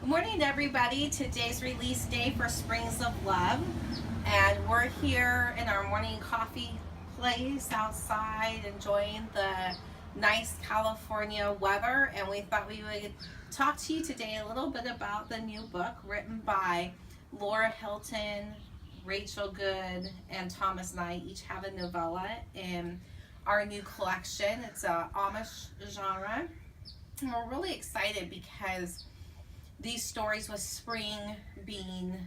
Good morning, everybody. Today's release day for Springs of Love, and we're here in our morning coffee place outside enjoying the nice California weather. And we thought we would talk to you today a little bit about the new book written by Laura Hilton, Rachel Good, and Thomas Knight. Each have a novella in our new collection. It's a Amish genre, and we're really excited because these stories with spring being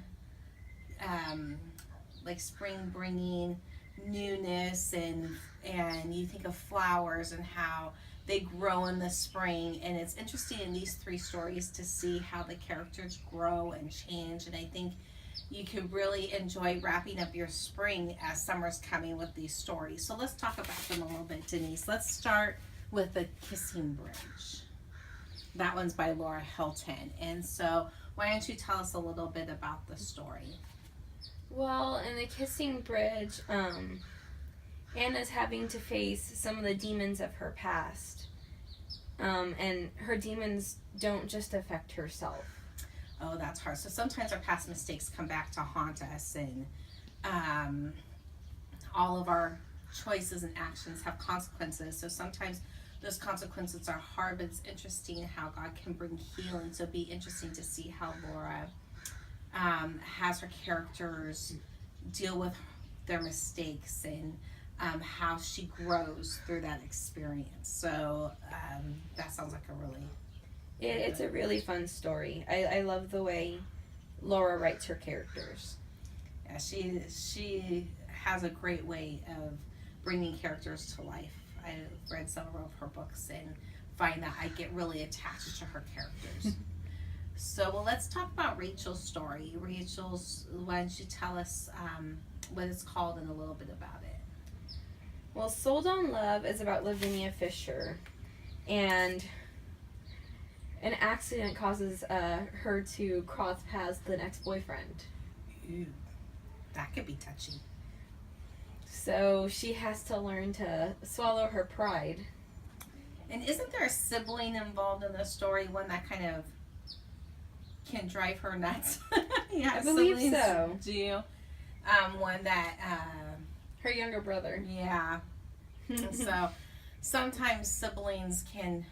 like spring bringing newness, and you think of flowers and how they grow in the spring. And it's interesting in these three stories to see how the characters grow and change, and I think you could really enjoy wrapping up your spring as summer's coming with these stories. So let's talk about them a little bit, Denise. Let's start with The Kissing Bridge. That one's by Laura Hilton. And so why don't you tell us a little bit about the story? Well, in The Kissing Bridge, Anna's having to face some of the demons of her past. And her demons don't just affect herself. Oh, that's hard. So sometimes our past mistakes come back to haunt us, and all of our choices and actions have consequences. So sometimes those consequences are hard, but it's interesting how God can bring healing. So it'd be interesting to see how Laura has her characters deal with their mistakes, and how she grows through that experience. So that sounds like a really It's a really fun story. I love the way Laura writes her characters. Yeah, she has a great way of bringing characters to life. I've read several of her books and find that I get really attached to her characters. So, well, let's talk about Rachel's story. Why don't you tell us what it's called and a little bit about it? Well, Sold on Love is about Lavinia Fisher, and an accident causes her to cross paths with an ex-boyfriend. Ooh, that could be touchy. So she has to learn to swallow her pride. And isn't there a sibling involved in the story, one that kind of can drive her nuts? Yeah, I believe siblings so. do. One that, Her younger brother. yeah. And so sometimes siblings can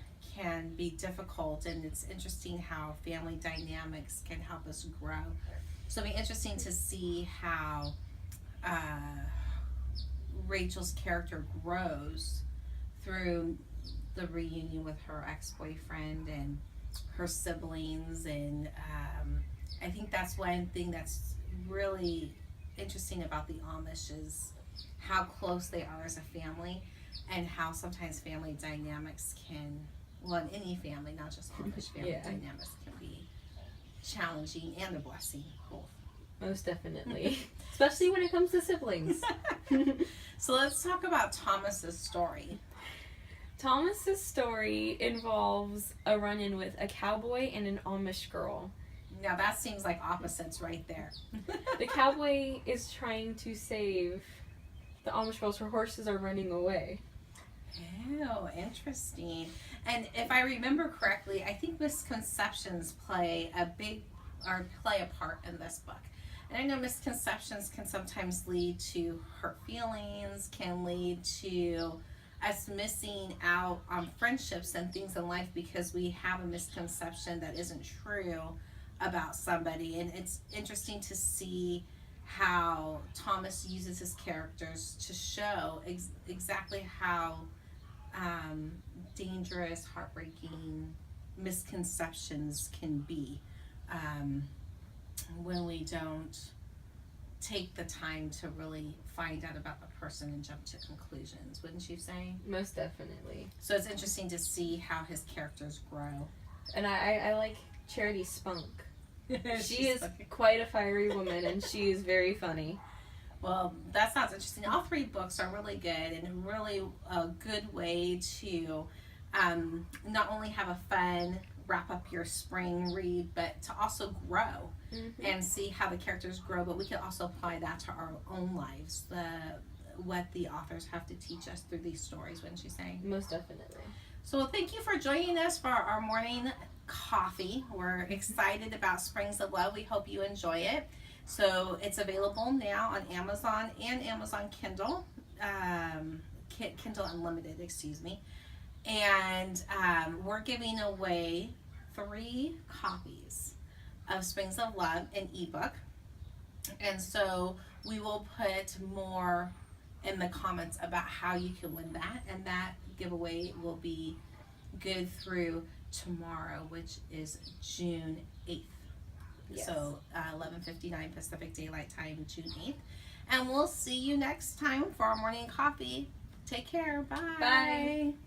be difficult, and it's interesting how family dynamics can help us grow. So it'll be interesting to see how Rachel's character grows through the reunion with her ex-boyfriend and her siblings. And I think that's one thing that's really interesting about the Amish is how close they are as a family, and how sometimes family dynamics can, well, in any family, not just Amish family dynamics, can be challenging and a blessing, both. Most definitely. Especially when it comes to siblings. So let's talk about Thomas's story. Thomas's story involves a run-in with a cowboy and an Amish girl. Now that seems like opposites right there. The cowboy is trying to save the Amish girls. Her horses are running away. Oh, interesting. And if I remember correctly, I think misconceptions play a part in this book. And I know misconceptions can sometimes lead to hurt feelings, can lead to us missing out on friendships and things in life because we have a misconception that isn't true about somebody. And it's interesting to see how Thomas uses his characters to show exactly how dangerous, heartbreaking misconceptions can be when we don't take the time to really find out about the person and jump to conclusions, wouldn't you say? Most definitely. So it's interesting to see how his characters grow. And I like Charity's spunk. She is funny. quite a fiery woman, and she is very funny. Well, that sounds interesting. All three books are really good, and really a good way to not only have a fun wrap up your spring read, but to also grow and see how the characters grow. But we can also apply that to our own lives, what the authors have to teach us through these stories, wouldn't you say? Most definitely. So thank you for joining us for our morning coffee. We're excited about Springs of Love. We hope you enjoy it. So it's available now on Amazon and Amazon Kindle, Kindle Unlimited, excuse me. And we're giving away 3 copies of Springs of Love, an ebook. And so we will put more in the comments about how you can win that. And that giveaway will be good through tomorrow, which is June 8th. Yes. So 11:59 Pacific Daylight Time, June 8th. And we'll see you next time for our morning coffee. Take care. Bye. Bye.